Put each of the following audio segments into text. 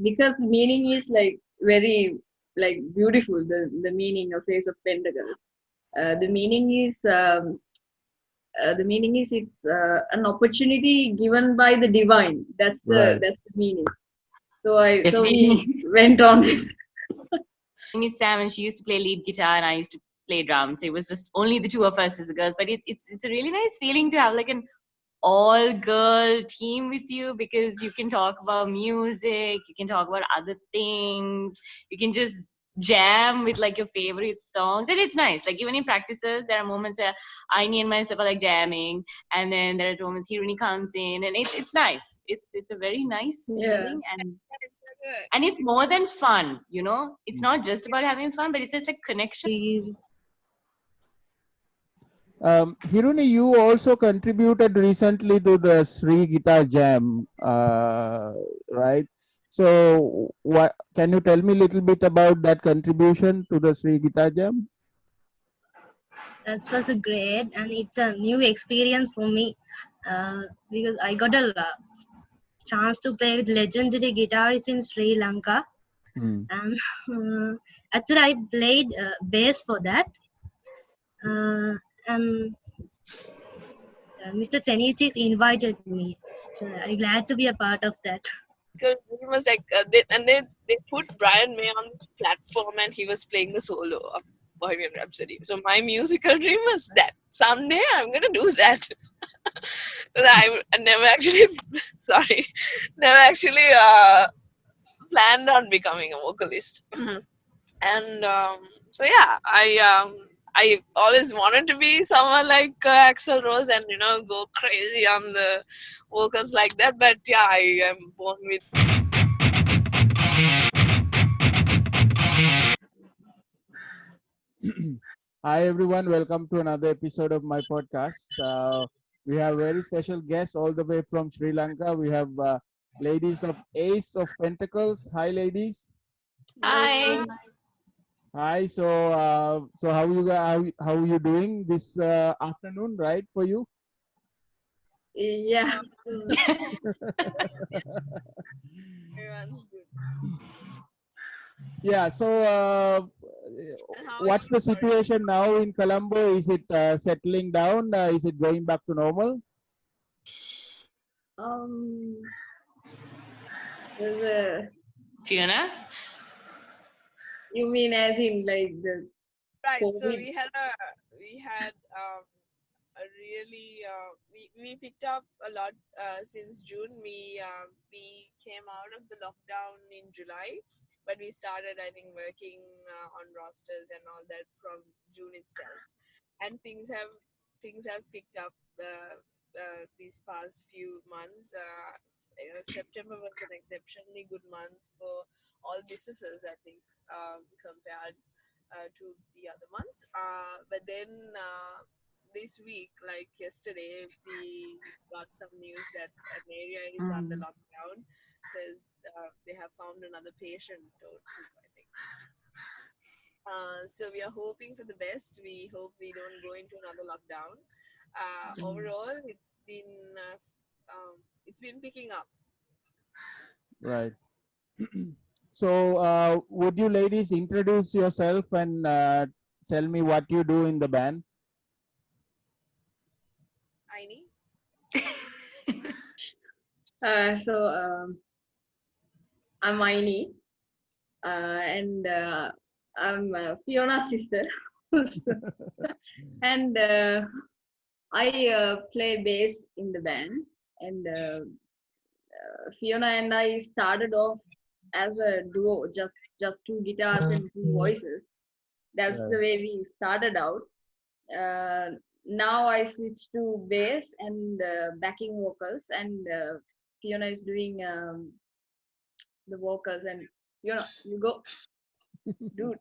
because the meaning is like very like beautiful. The meaning of Ace of Pentacles. The meaning is it's an opportunity given by the divine. That's Right. the meaning. So Definitely. we went on. My name is Sam, and she used to play lead guitar, and I used to play drums. It was just only the two of us as girls. But it's a really nice feeling to have like an all-girl team with you, because you can talk about music, you can talk about other things, you can just jam with like your favorite songs, and it's nice. Like even in practices, there are moments where Aini and myself are like jamming, and then there are moments Hiruni comes in, and it's nice. It's a very nice feeling, and it's more than fun, you know. It's not just about having fun, but it's just a connection. Hiruni, you also contributed recently to the Sri Guitar Jam, right? So, what can you tell me a little bit about that contribution to the Sri Guitar Jam? That was a great, and it's a new experience for me because I got a chance to play with legendary guitarists in Sri Lanka, and actually I played bass for that, and Mr. Tenisic invited me, so I'm glad to be a part of that. Because he was like, they put Brian May on the platform, and he was playing the solo of Bohemian Rhapsody. So my musical dream was that someday I'm gonna do that. I never actually, never actually planned on becoming a vocalist. And so yeah, I always wanted to be someone like Axl Rose and go crazy on the vocals like that. But yeah, I am born with. Hi everyone, welcome to another episode of my podcast. We have very special guests all the way from Sri Lanka. We have ladies of Ace of Pentacles. Hi ladies. Hi. Hi. So how are you doing this afternoon, right, for you? Yeah. Yeah. So what's the situation now in Colombo? Is it settling down? Is it going back to normal? Fiona? You mean as in like the Right. COVID? So we had a really we picked up a lot since June. We came out of the lockdown in July, but we started, I think, working on rosters and all that from June itself, and things have picked up these past few months. September was an exceptionally good month for all businesses, I think, compared to the other months. But then this week, like yesterday, we got some news that an area is under lockdown because they have found another patient or two, I think. So we are hoping for the best. We hope we don't go into another lockdown. Overall, it's been picking up. Right. So would you ladies introduce yourself and tell me what you do in the band? Aini? I'm Aini, and I'm Fiona's sister. And I play bass in the band, and Fiona and I started off as a duo, just two guitars and two voices. That's the way we started out. Now I switched to bass and backing vocals, and Fiona is doing the vocals. And Fiona, you go, dude.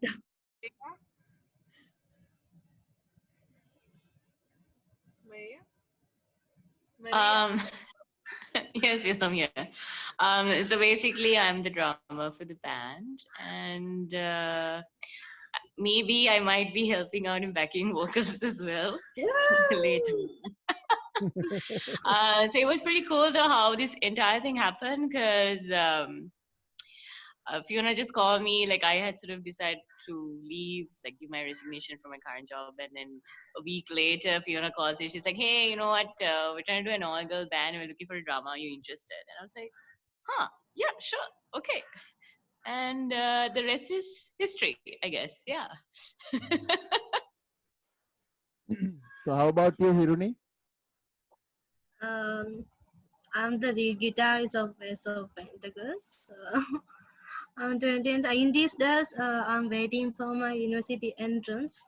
Maria? Yes, I'm here. So basically, I'm the drummer for the band, and maybe I might be helping out in backing vocals as well later. So it was pretty cool though how this entire thing happened, because Fiona just called me. Like I had sort of decided to leave, like give my resignation from my current job, and then a week later, Fiona calls me. She's like, "Hey, you know what? We're trying to do an all-girl band. We're looking for a drama. Are you interested?" And I was like, "Huh? Yeah, sure, okay." And the rest is history, I guess. Yeah. So how about you, Hiruni? I'm the lead guitarist of Best of Pentacles. I'm 20 and in these days, I'm waiting for my university entrance.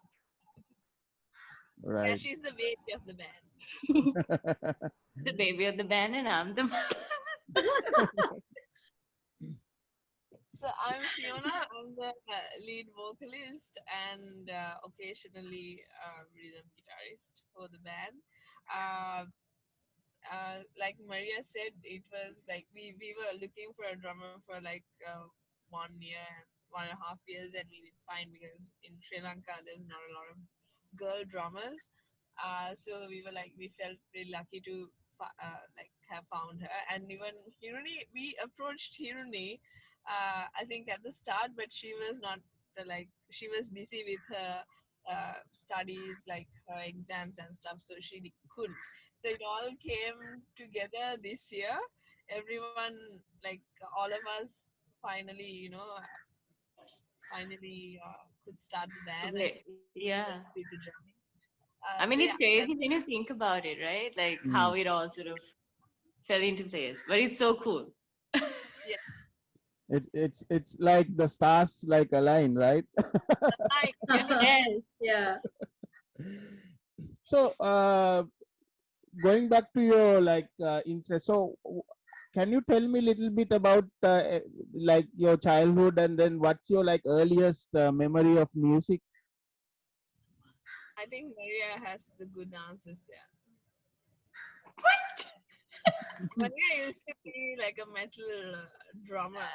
And Right. she's the baby of the band. The baby of the band, and I'm the. So I'm Fiona. I'm the lead vocalist and occasionally rhythm guitarist for the band. Like Maria said, it was like we were looking for a drummer for like 1 year, 1.5 years, and we didn't find because in Sri Lanka there's not a lot of girl drummers. So we felt really lucky to like have found her, and even Hiruni, we approached Hiruni. I think at the start, but she was not she was busy with her studies, like her exams and stuff, so she couldn't. So it all came together this year. Everyone, like all of us, finally, could start the band and Yeah. did the drumming. I mean, So it's yeah, crazy that's when you think about it, right? Like how Mm. it all sort of fell into place. But it's so cool. yeah. It's like the stars like align, right? Yes. Yeah. So going back to your like interest, so can you tell me a little bit about like your childhood, and then what's your like earliest memory of music? I think Maria has the good answers there. Maria used to be like a metal drummer.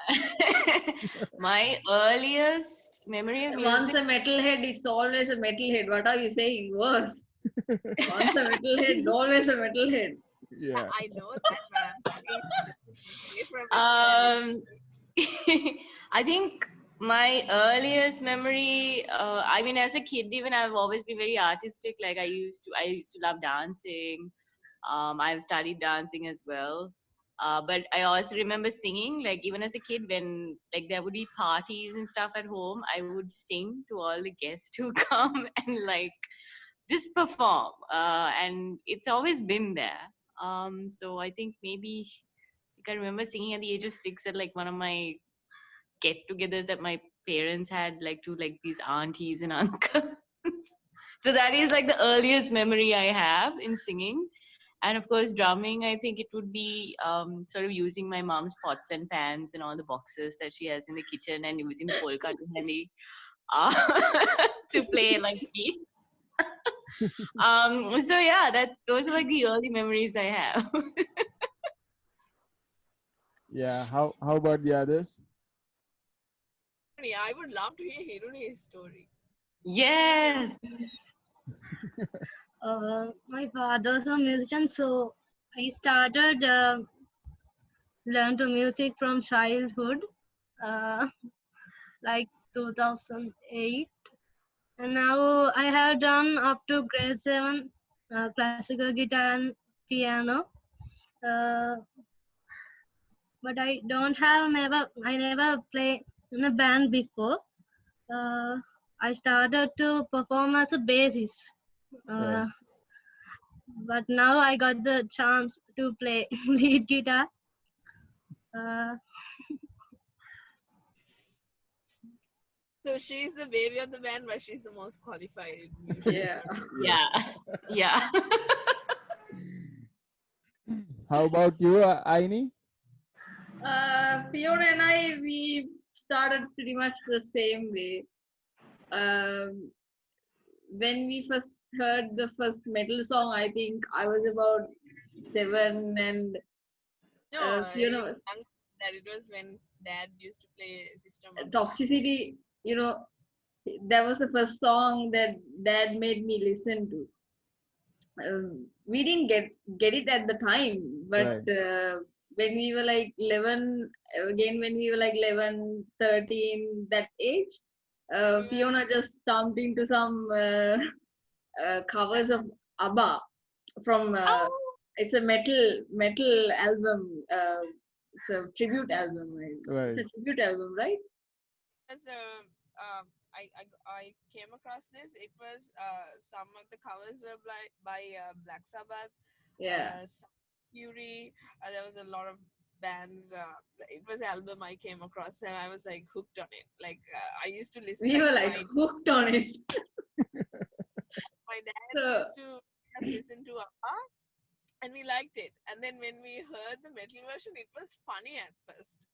My earliest memory of Once music. a metalhead, it's always a metalhead. What are you saying? Worse. Once a metalhead, always a metalhead. Yeah. I know that, but I'm saying away from it. Um, I think my earliest memory. I mean, as a kid, even I've always been very artistic. Like I used to love dancing. I've studied dancing as well. But I also remember singing. Like even as a kid, when like there would be parties and stuff at home, I would sing to all the guests who come and like just perform. And it's always been there. So I think maybe I remember singing at the age of 6 at like one of my get-togethers that my parents had, like to like these aunties and uncles. So that is like the earliest memory I have in singing. And of course, drumming, I think it would be sort of using my mom's pots and pans and all the boxes that she has in the kitchen and using polka uh, to play like me. So yeah, those are like the early memories I have. Yeah. How about the others? Hiruni, I would love to hear Hiruni's story. Yes. My father's a musician, so I started learn to music from childhood, uh, like 2008, and now I have done up to grade 7 classical guitar and piano. Uh, but I never play in a band before. Uh, I started to perform as a bassist. Right. But now I got the chance to play lead guitar. Uh, So she's the baby of the band, but she's the most qualified musician. Yeah. Yeah. How about you, Aini? Fiona and I, we started pretty much the same way. When we first heard the first metal song, I think I was about 7, and No, Fiona, that it was when Dad used to play System of a Down. Toxicity, that was the first song that Dad made me listen to. We didn't get it at the time, but Right. when we were like 11, again when we were like 11, 13, that age, Fiona just stumped into some covers of ABBA from Oh, it's a metal album. It's a tribute album. Right. It's a tribute album, right? As I came across this. It was some of the covers were by Black Sabbath, Yeah. Fury. There was a lot of bands. It was album I came across, and I was like hooked on it. Like I used to listen. We Like were like hooked on it. my dad So used to just listen to ABBA, and we liked it. And then when we heard the metal version, it was funny at first.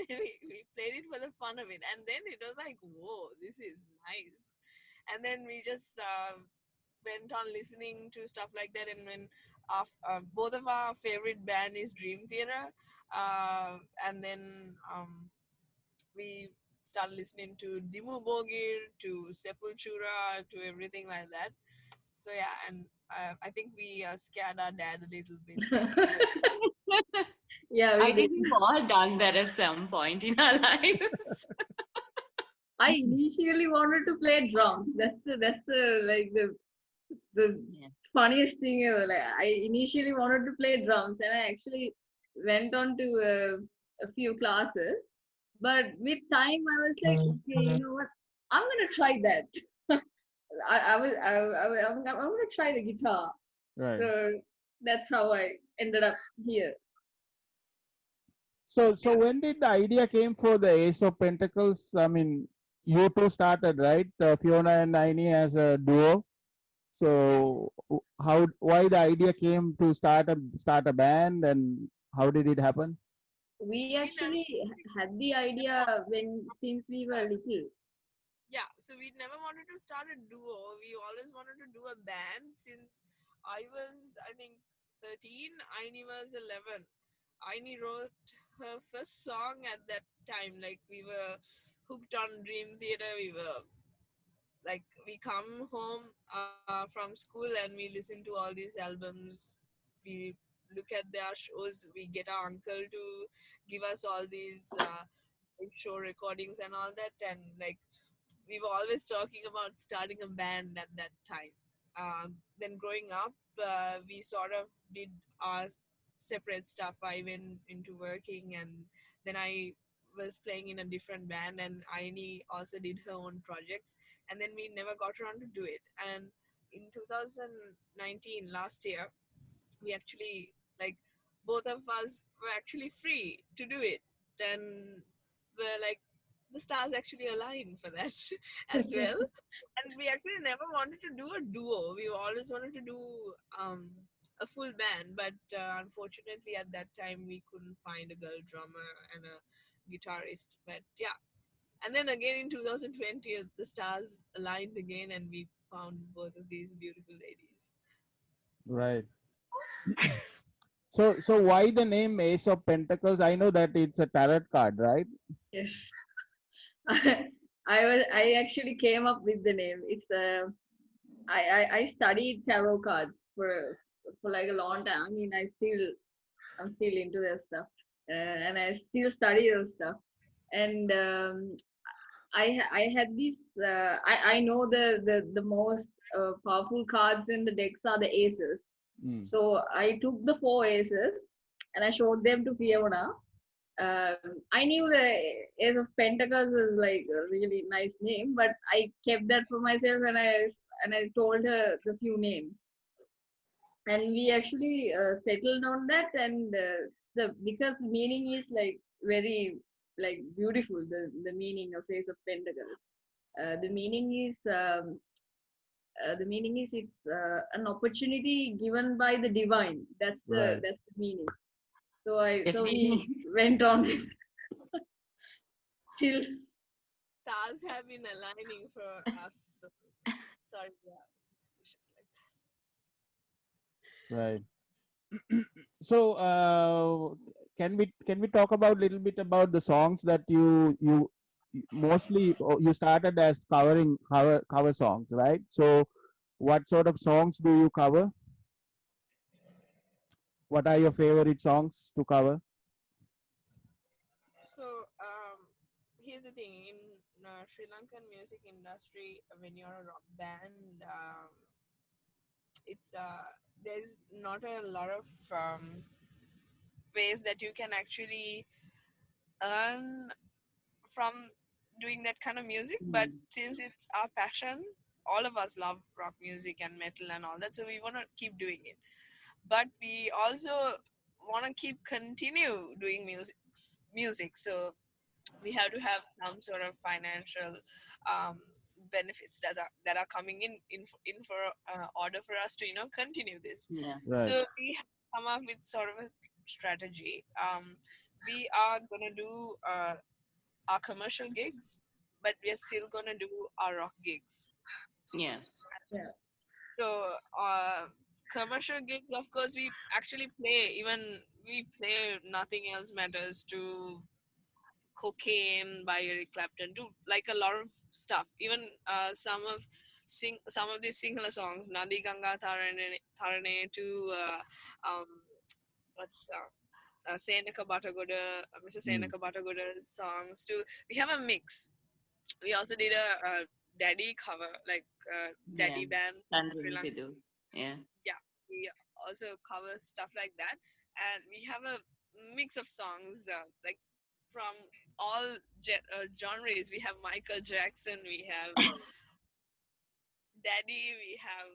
we played it for the fun of it, and then it was like, whoa, this is nice. And then we just went on listening to stuff like that. And when both of our favorite band is Dream Theater, and then we started listening to Dimmu Borgir, to Sepultura, to everything like that. So yeah, and I think we scared our dad a little bit. yeah, I we did. think we've all done that at some point in our lives. I initially wanted to play drums. That's the like the Yeah. funniest thing ever. Like I initially wanted to play drums, and I actually went on to a few classes. But with time, I was like, okay, you know what? I'm gonna try that. I'm gonna try the guitar. Right. So that's how I ended up here. So Yeah. when did the idea came for the Ace of Pentacles? I mean, you two started, right? Fiona and Aini as a duo. So why the idea came to start a band, and how did it happen? We actually had the idea since we were little. Yeah, so we never wanted to start a duo. We always wanted to do a band since I was, I think, 13. Aini was 11. Aini wrote her first song at that time. Like, we were hooked on Dream Theater. We were, like, we come home from school and we listen to all these albums. We look at their shows. We get our uncle to give us all these show recordings and all that. And, like, we were always talking about starting a band at that time. Then growing up, we sort of did our separate stuff. I went into working, and then I was playing in a different band, and Aini also did her own projects, and then we never got around to do it. And in 2019, last year, we actually, like, both of us were actually free to do it, and we're like, the stars actually aligned for that as well. And we actually never wanted to do a duo. We always wanted to do a full band, but unfortunately at that time we couldn't find a girl drummer and a guitarist. But yeah, and then again in 2020 the stars aligned again, and we found both of these beautiful ladies. Right. So why the name Ace of Pentacles? I know that it's a tarot card, right? Yes. I actually came up with the name. It's I studied tarot cards for like a long time. I mean, I'm still into that stuff, and I still study those stuff. And I had this. I know the most powerful cards in the decks are the aces. Mm. So I took the 4 aces and I showed them to Fiona. I knew the Ace of Pentacles is like a really nice name, but I kept that for myself, and I told her the few names, and we actually settled on that. And because the meaning is like very like beautiful. The meaning of Ace of Pentacles. The meaning is it's an opportunity given by the divine. Right. That's the meaning. So Definitely. we went on with chills. Stars have been aligning for us. Sorry, yeah, superstitious like that. Right. So can we talk about little bit about the songs that you mostly you started as cover songs, right? So what sort of songs do you cover? What are your favorite songs to cover? So here's the thing in Sri Lankan music industry, when you're a rock band, it's there's not a lot of ways that you can actually earn from doing that kind of music. But since it's our passion, all of us love rock music and metal and all that, so we want to keep doing it. But we also want to keep continue doing music. So we have to have some sort of financial um, benefits that are coming in for order for us to continue this. Yeah. Right. So we have come up with sort of a strategy. We are gonna do our commercial gigs, but we are still gonna do our rock gigs. Yeah. Yeah. So commercial gigs, of course, we actually play. Even we play Nothing Else Matters to Cocaine by Eric Clapton, to like a lot of stuff. Even some of these singular songs, Nadi Ganga Tharane to what's Senaka Batagoda, Mr. Senaka Batagoda's songs. To we have a mix. We also did a Daddy cover, like Daddy band from Sri Chandra Lanka. Vidu. Yeah. Yeah, we also cover stuff like that, and we have a mix of songs like from all genres. We have Michael Jackson, we have Daddy, we have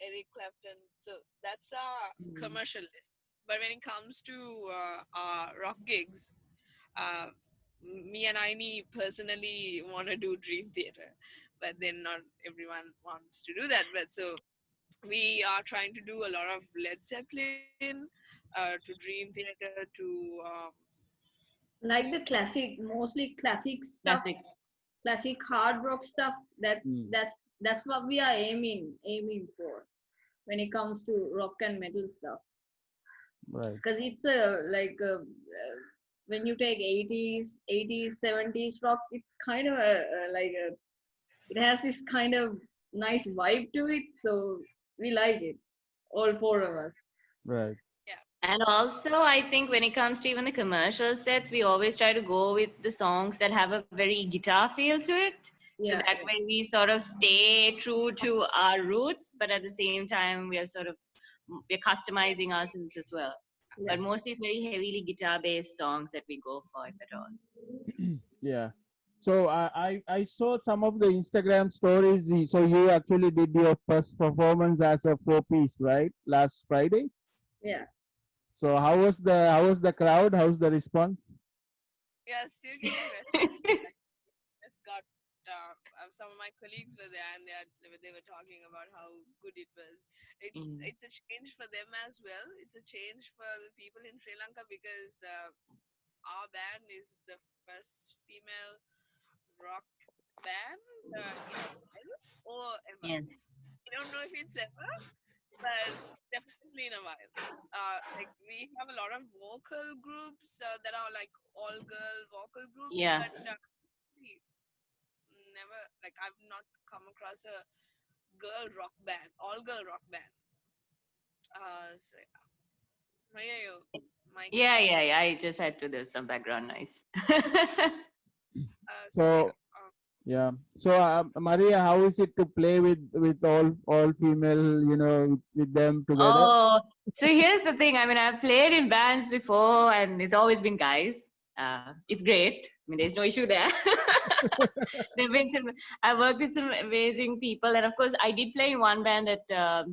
Eric Clapton. So that's our commercial list. But when it comes to our rock gigs, uh, me and Aini personally want to do Dream Theater, but then not everyone wants to do that. But so we are trying to do a lot of Led Zeppelin, to Dream Theater, to Like the classic, mostly classic stuff, Classic. classic hard rock stuff. That's Mm. that's what we are aiming for when it comes to rock and metal stuff. Right. Because it's when you take 80s 70s rock, it's kind of it has this kind of nice vibe to it, so we like it, all four of us. Right. And also, I think when it comes to even the commercial sets, we always try to go with the songs that have a very guitar feel to it. So Yeah, that way we sort of stay true to our roots, but at the same time, we are sort of we're customizing ourselves as well. yeah. But mostly it's very heavily guitar-based songs that we go for, if at all. Yeah. So I saw some of the Instagram stories. So you actually did your first performance as a four-piece, right? Last Friday. Yeah. So how was the crowd? How's the response? we are still getting response. Like, just got some of my colleagues were there, and they were talking about how good it was. It's a change for them as well. It's a change for the people in Sri Lanka, because our band is the first female rock band in a while, or ever. Yeah. I don't know if it's ever, but definitely in a while. Like we have a lot of vocal groups that are like all girl vocal groups, Yeah. but we never, like, I've not come across a girl rock band, all girl rock band. So yeah. Maria, your mic. Yeah. I just had to, there's some background noise. So yeah. So Maria, how is it to play with all female? You know, with them together. Oh, so here's the thing. I mean, I've played in bands before, and it's always been guys. It's great. I mean, there's no issue there. There've been I worked with some amazing people, and of course, I did play in one band that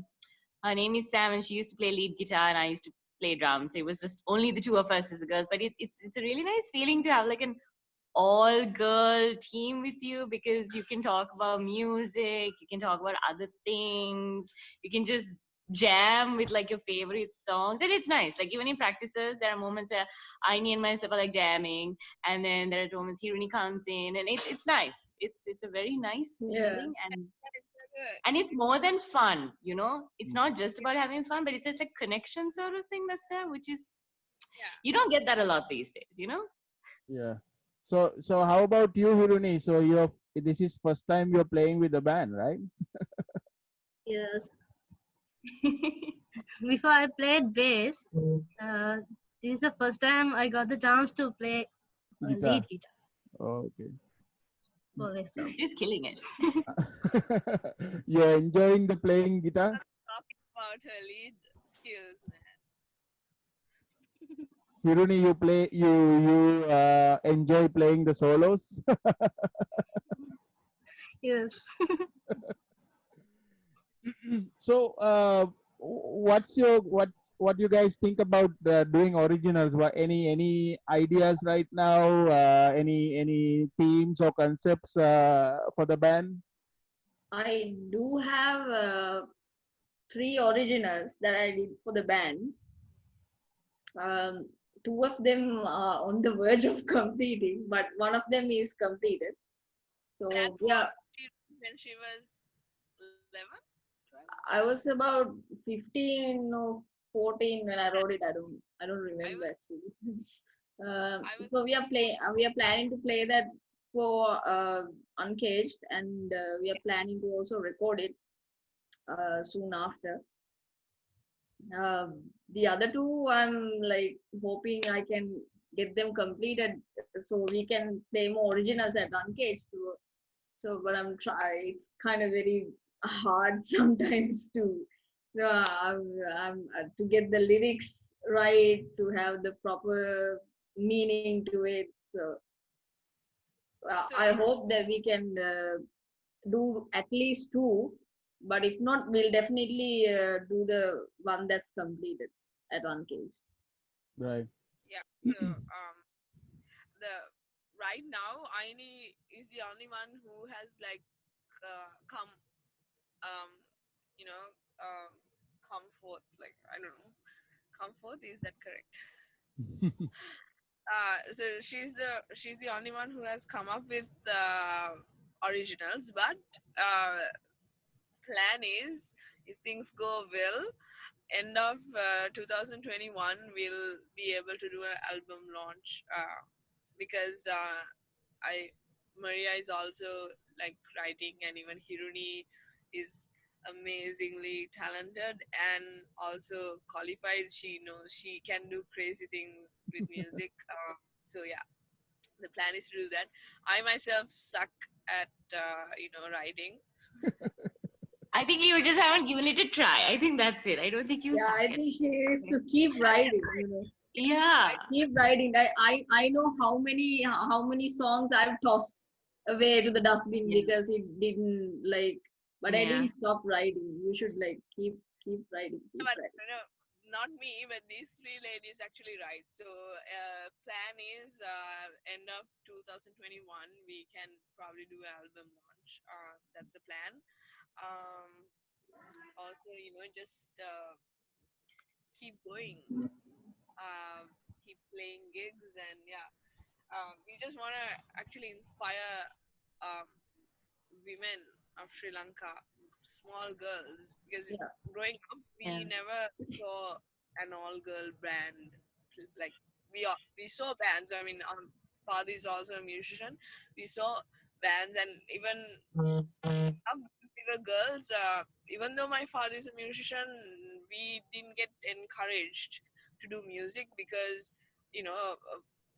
her name is Sam, and she used to play lead guitar, and I used to play drums. It was just only the two of us as girls, but it's a really nice feeling to have like an all girl team with you, because you can talk about music, you can talk about other things, you can just jam with like your favorite songs, and it's nice. Like even in practices, there are moments where Aini and myself are like jamming, and then there are moments Hiruni comes in, and it's nice. It's a very nice feeling, and it's more than fun, you know. It's not just about having fun, but it's just a connection sort of thing that's there, which is you don't get that a lot these days, you know. Yeah. So how about you, Hiruni? So this is first time you're playing with the band, right? Yes. Before I played bass, This is the first time I got the chance to play Guitar. lead guitar Okay. for this song. Just killing it. You're enjoying the playing guitar? Talking about her lead skills, man. Hiruni, you enjoy playing the solos? Yes. So, what you guys think about doing originals? What any ideas right now? Any themes or concepts for the band? I do have 3 originals that I did for the band. 2 of them are on the verge of completing, but one of them is completed. So That yeah, when she was 11, 12. I was about 15 or 14 when I wrote it. I don't remember actually. So we are planning to play that for Uncaged, and we are planning to also record it soon after. The other 2, I'm like hoping I can get them completed so we can play more originals at Uncaged. But it's kind of very hard sometimes to to get the lyrics right, to have the proper meaning to it. So So I it's- hope that we can do at least 2, but if not, we'll definitely do the one that's completed at Uncaged. Right. Yeah. The right now, Aini is the only one who has like come, you know, come forth. Like I don't know, come forth. Is that correct? So she's the only one who has come up with originals, but plan is, if things go well, end of 2021 we'll be able to do an album launch, because Maria is also like writing, and even Hiruni is amazingly talented and also qualified. She knows she can do crazy things with music. So yeah, the plan is to do that. I myself suck at writing. I think you just haven't given it a try. I think that's it. I don't think you Yeah, suck I at think she needs to keep writing. Yeah. Keep writing. I know how many songs I've tossed away to the dustbin Yeah. because it didn't like. But I Yeah. didn't stop writing. You should like keep writing. Keep But writing. no, not me, but these 3 ladies actually write. So plan is end of 2021 we can probably do an album launch. That's the plan. Also, just keep going, keep playing gigs, and yeah, we just want to actually inspire women of Sri Lanka, small girls, because Yeah. growing up we Yeah. never saw an all-girl band. Like we saw bands. I mean, our father is also a musician. We saw bands, and even we were girls. Even though my father is a musician, we didn't get encouraged to do music because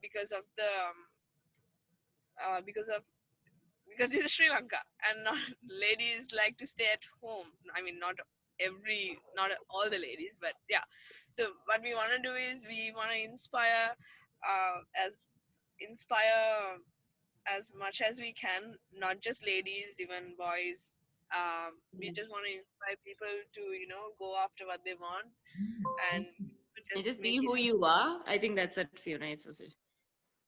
because of the because this is Sri Lanka, and not ladies like to stay at home. I mean, not all the ladies, but yeah. So what we want to do is we want to inspire as much as we can, not just ladies, even boys. We just want to inspire people to go after what they want and And just be make who it. you are. I think that's what Fiona is also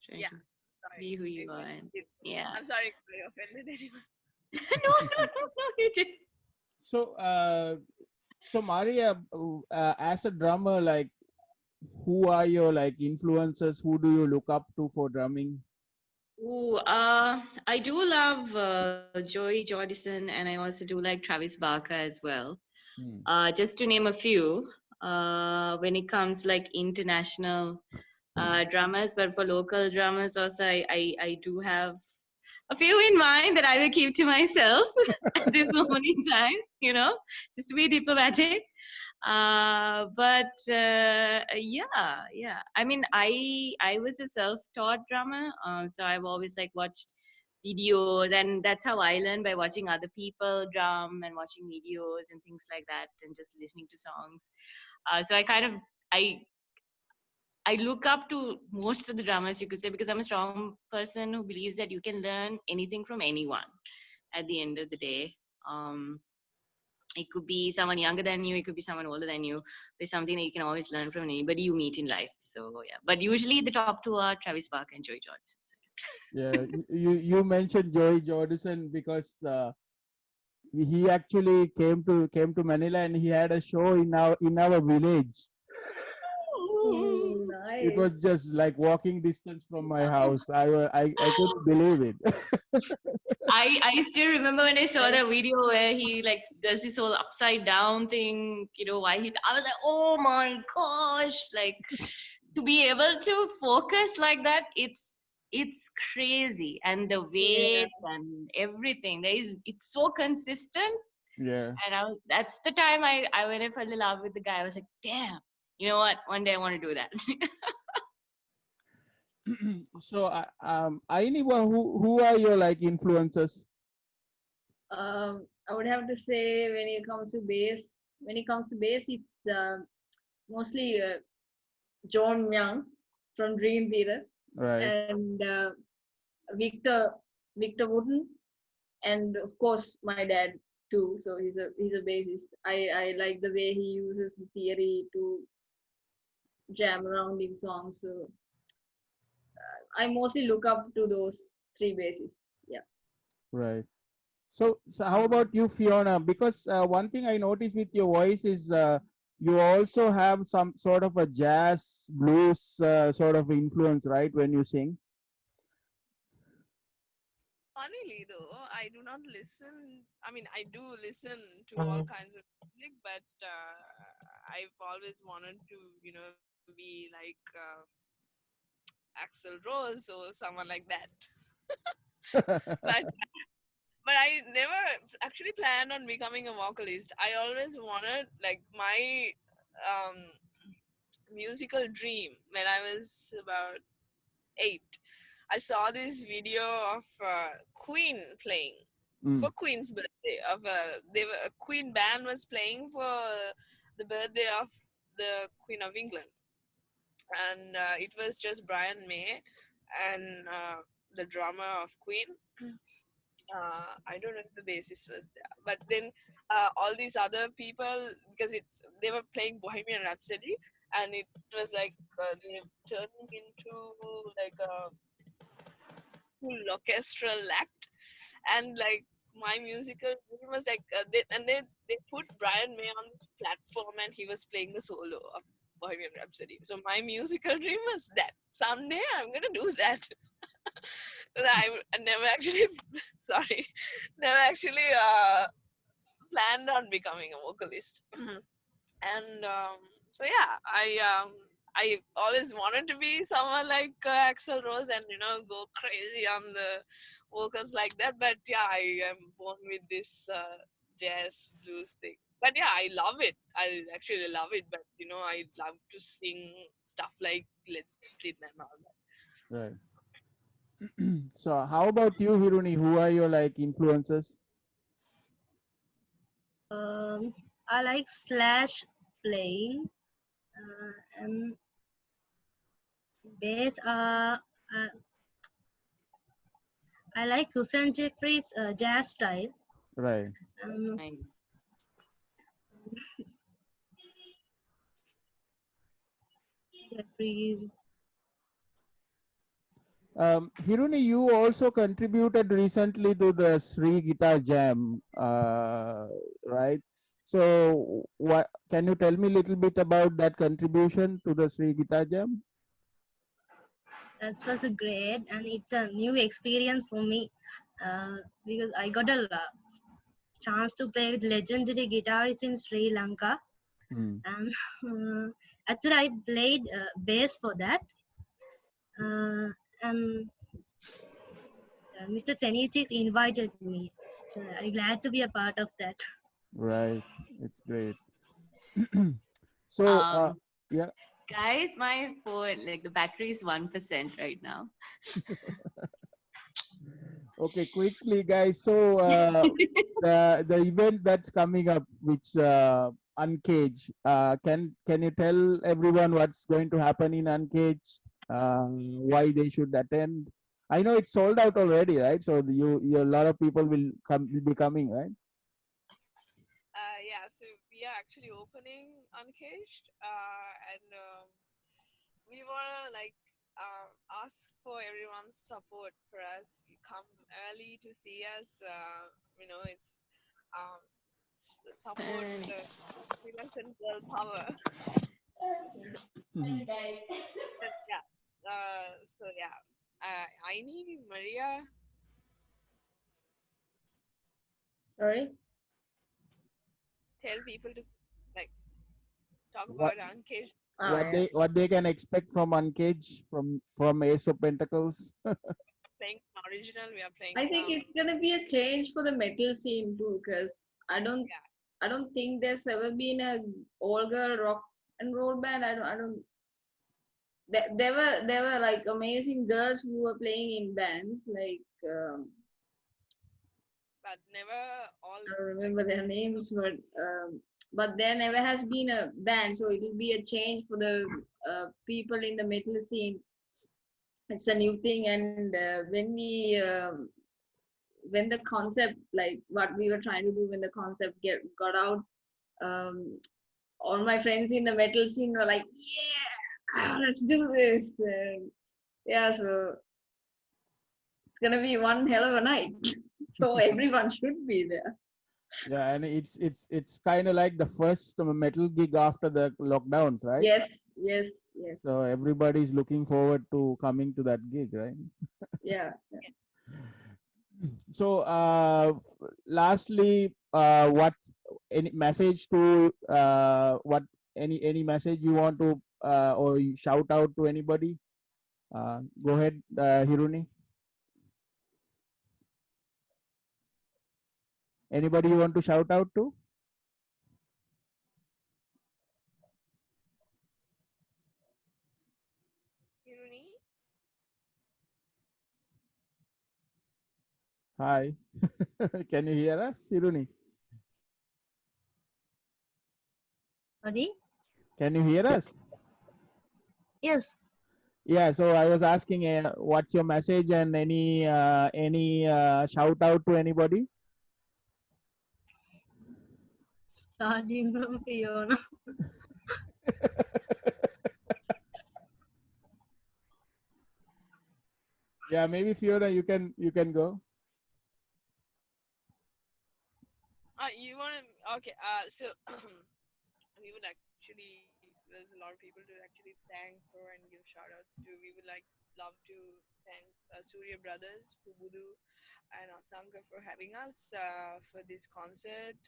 trying Yeah. to Sorry. be who you are. And yeah. I'm sorry if I offended anyone. no, you did. So, so Maria, as a drummer, like, who are your like influences? Who do you look up to for drumming? Ooh, I do love Joey Jordison, and I also do like Travis Barker as well. Just to name a few, when it comes like international drummers, but for local drummers also, I do have a few in mind that I will keep to myself at this moment in time, just to be diplomatic. Yeah. I mean, I was a self-taught drummer, so I've always like watched videos, and that's how I learned, by watching other people drum and watching videos and things like that, and just listening to songs. So I I look up to most of the drummers, you could say, because I'm a strong person who believes that you can learn anything from anyone at the end of the day. Um, it could be someone younger than you, it could be someone older than you. There's something that you can always learn from anybody you meet in life. So yeah, but usually the top two are Travis Barker and Joy Jordison. Yeah, you mentioned Joey Jordison because he actually came to Manila and he had a show in our village. It Nice. was just like walking distance from my house. I couldn't believe it. I still remember when I saw that video where he like does this whole upside down thing, why I was like, oh my gosh, like to be able to focus like that, it's crazy. And the Yeah. weight and everything, it's so consistent. Yeah. And that's the time I when I fell in love with the guy, I was like, damn, you know what? One day I want to do that. So, Aini, who are your like influences? I would have to say when it comes to bass, it's mostly John Young from Dream Theater Right. and Victor Wooden, and of course my dad too. So he's a bassist. I like the way he uses the theory to jam around in songs. So I mostly look up to those three bassists. Yeah. Right. So how about you, Fiona? Because one thing I noticed with your voice is you also have some sort of a jazz blues sort of influence, right, when you sing? Funnily though, I do not listen. I mean, I do listen to all kinds of music, but I've always wanted to, be like Axl Rose or someone like that. but but I never actually planned on becoming a vocalist. I always wanted like my um, musical dream when I was about 8. I saw this video of Queen playing for Queen's birthday. A Queen band was playing for the birthday of the Queen of England, and it was just Brian May and the drummer of Queen. I don't know if the bassist was there, but then all these other people, because they were playing Bohemian Rhapsody, and it was like they turned into like a full orchestral act, and like my musical dream was like they put Brian May on this platform and he was playing the solo of Bohemian Rhapsody. So my musical dream was that someday I'm gonna do that. I never actually never actually planned on becoming a vocalist. And so yeah, I always wanted to be someone like Axl Rose and go crazy on the vocals like that. But yeah, I am born with this jazz blues thing. But yeah, I love it. I actually love it. But I love to sing stuff like Led Zeppelin and all that. Right. So how about you, Hiruni? Who are your like influences? I like Slash playing and bass. I like Hussein Jeffrey's jazz style. Right. Nice. Jeffrey. Hiruni, you also contributed recently to the Sri Guitar Jam, right? So, what can you tell me a little bit about that contribution to the Sri Guitar Jam? That was a great, and it's a new experience for me because I got a chance to play with legendary guitarists in Sri Lanka. And actually, I played bass for that. And Mr. Tenisic invited me. So I'm glad to be a part of that. Right, it's great. So, yeah. Guys, my phone, like the battery is 1% right now. Okay, quickly, guys. So, the event that's coming up, which Uncaged. Can you tell everyone what's going to happen in Uncaged? Why they should attend? I know it's sold out already, right? So you a lot of people will be coming, right? Yeah, so we are actually opening Uncaged, and we wanna like ask for everyone's support for us. You come early to see us. You know, it's the support the Sri Lankan girl power. Mhm. But yeah, so yeah, I need Maria. Sorry. Tell people to like talk What about Uncaged. Oh yeah. what they can expect from Uncaged from Ace of Pentacles? Playing some original. We are playing I think some. it's gonna be a change for the metal scene too, because I don't Yeah. I don't think there's ever been a all girl rock and roll band. I don't. There were like amazing girls who were playing in bands like But never all I don't like remember their names, but there never has been a band, so it will be a change for the people in the metal scene. It's a new thing, and when the concept, like what we were trying to do, when the concept got out, um, all my friends in the metal scene were like, "Yeah, let's do this!" Yeah, so it's gonna be one hell of a night. So everyone should be there. Yeah, and it's kind of like the first metal gig after the lockdowns, right? Yes, yes, yes. So everybody's looking forward to coming to that gig, right? Yeah. So, lastly, what's any message to what any message you want to or you shout out to anybody? Go ahead, Hiruni. Anybody you want to shout out to? Hiruni. Hi, can you hear us, Hiruni? Sorry? Can you hear us? Yes. Yeah, so I was asking, what's your message and any shout out to anybody? Starting from Fiona. Yeah, maybe Fiona, you can go. You want to? Okay. So we would actually. There's a lot of people to actually thank for and give shout outs to. We would like love to thank Suriya Brothers, Pubudu, and Asanka for having us for this concert,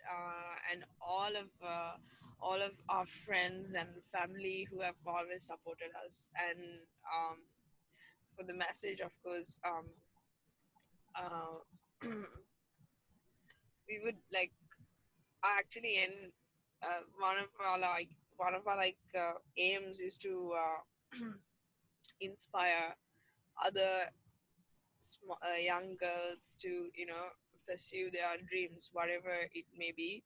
and all of our friends and family who have always supported us, and for the message, of course. Uh, we would like actually in one of our aims is to inspire other young girls to pursue their dreams, whatever it may be.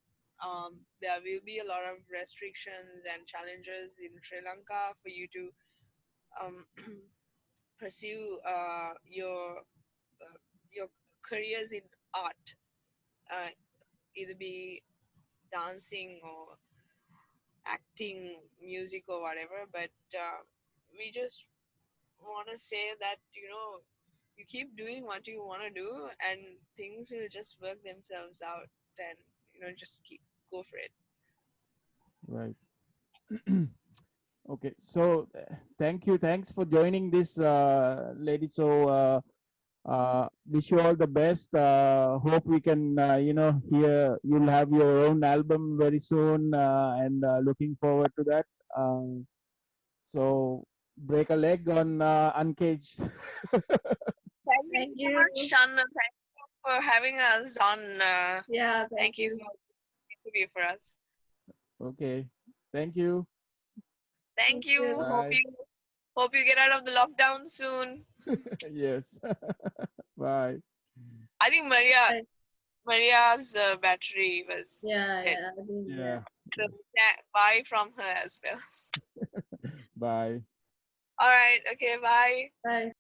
There will be a lot of restrictions and challenges in Sri Lanka for you to um, pursue your careers in art, either be dancing or acting, music, or whatever. But we just want to say that you keep doing what you want to do, and things will just work themselves out. And just keep go for it. Right. Okay. So, thanks for joining this, lady. So, wish you all the best. Hope we can, hear you'll have your own album very soon, and looking forward to that. So, break a leg on Uncaged. Thank you Thank so you. much, Channa. Thank you for having us on. Yeah, Thank thank you you. for the interview for us. Okay. Thank you. Thank you. you. Bye. Hope you get out of the lockdown soon. Yes. Bye. I think Maria's battery was Yeah, dead. yeah, I think, Yeah. So bye from her as well. Bye. All right. Okay. Bye. Bye.